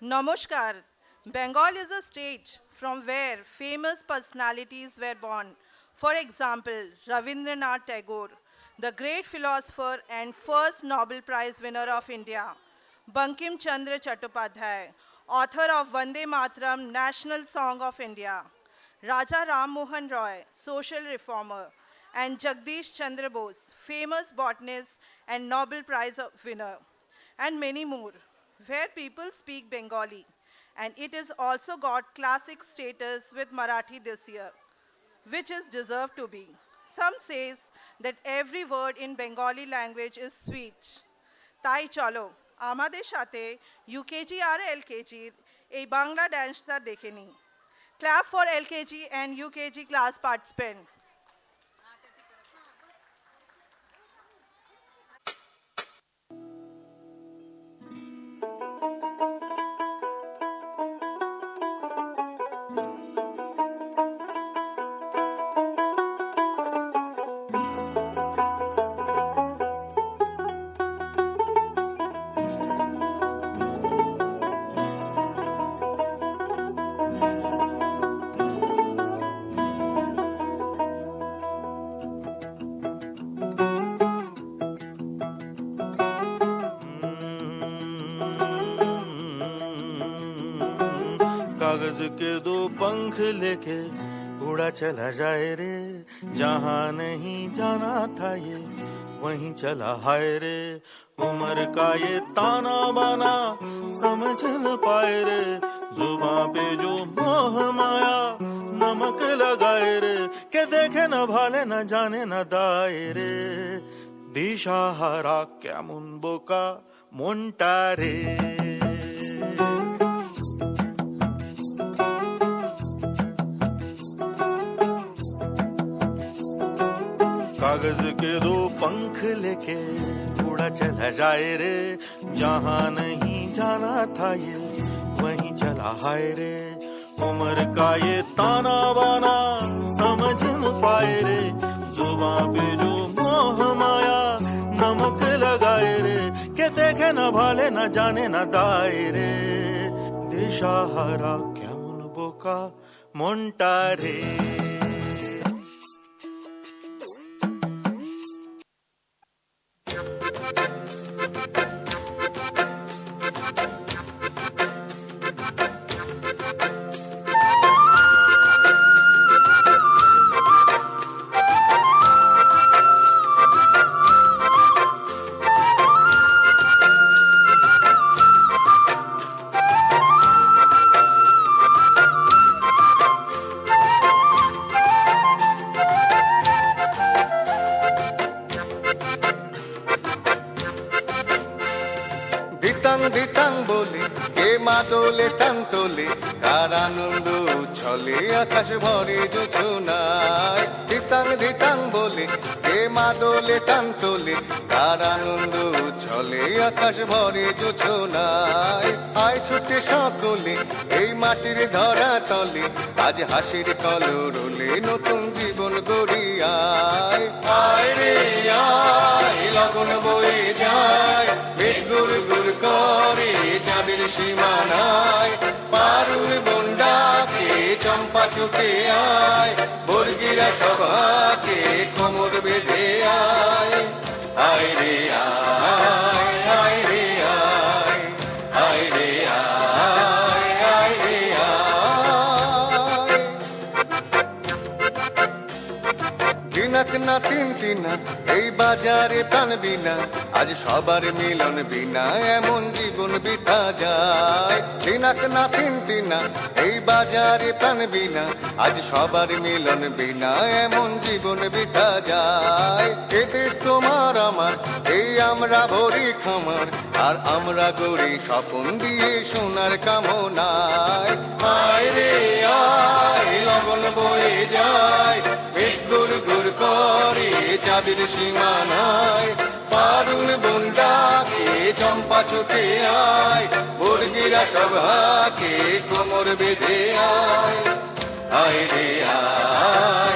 Namaskar. Bengal is a state from where famous personalities were born. For example, Rabindranath Tagore, the great philosopher and first Nobel Prize winner of India. Bankim Chandra Chattopadhyay, author of Vande Mataram National Song of India. Raja Ram Mohan Roy, social reformer. And Jagdish Chandra Bose, famous botanist and Nobel Prize winner. And many more, where people speak Bengali. And it has also got classic status with Marathi this year, which is deserved to be. Some says that every word in Bengali language is sweet. তাই চলো আমাদের সাথে UKG আর এলকেজির এই বাংলা ড্যান্সটা দেখে নিই। Clap for LKG and UKG class participant. कागज के दो पंख लेके उड़ा चला जाए रे, जहाँ नहीं जाना था ये वहीं चला हाय रे। उम्र का ये ताना बाना समझ न पाए रे, जुबां पे जो मोह माया नमक लगाए रे, के देखे न भाले न जाने न दाए रे। दिशाहारा কেমন বোকা মনটা রে। कागज के दो पंख लेके उड़ा चला जाए रे, जहाँ नहीं जाना था ये वहीं चला हाय रे। उम्र का ये ताना बाना समझ न पाए रे, जुबां पे जो मोह माया नमक लगाए रे, के देखे न भाले न जाने न दाए रे। दिशाहारा কেমন বোকা মনটা রে। দিতাং বলে কে মা দোলে টান তোলে, তার আনন্দ ছলে আকাশ ভরে জোছনায়। দিতাং বলে কে মা দোলে টান তোলে, তার আনন্দ ছলে আকাশ ভরে জোছনায়। আয় ছুটে সকলে এই মাটির ধরা তলে, আজ হাসির কলরলে নতুন জীবন গড়ি আয়। আয় রে আয় লগন বয়ে যায়, মেঘ গুড় গুড় করে চাঁদের সীমানায়। পারুই বন্ডাকে চম্পা ছুটে আয়, বর্গিরা সভাকে কোমর বেঁধে আয়। আয় রে আয় আয় রে আয় আয় রে আয় আয় রে আয়। দিনাক না তিনা এই বাজারে প্রাণ বিনা, আজ সবার মিলন বিনা এমন জীবন বিতা যায়। দিনাক না তিনা এই বাজারে প্রাণ বিনা, আজ সবার মিলন বিনা এমন জীবন বিতা যায়। এ দেশ তোমার আমার, এই আমরা ভরি খামার, আর আমরা গড়ি স্বপন দিয়ে সোনার কামনায়। আয় রে আয় লগন বয়ে যায়, মেঘ গুড় গুড় করে চাঁদের সীমানায়। পারুল বন্ডাকে চম্পা ছুটে আয়, বর্গিরা সভাকে কোমর বেঁধে আয়। আয় রে আয়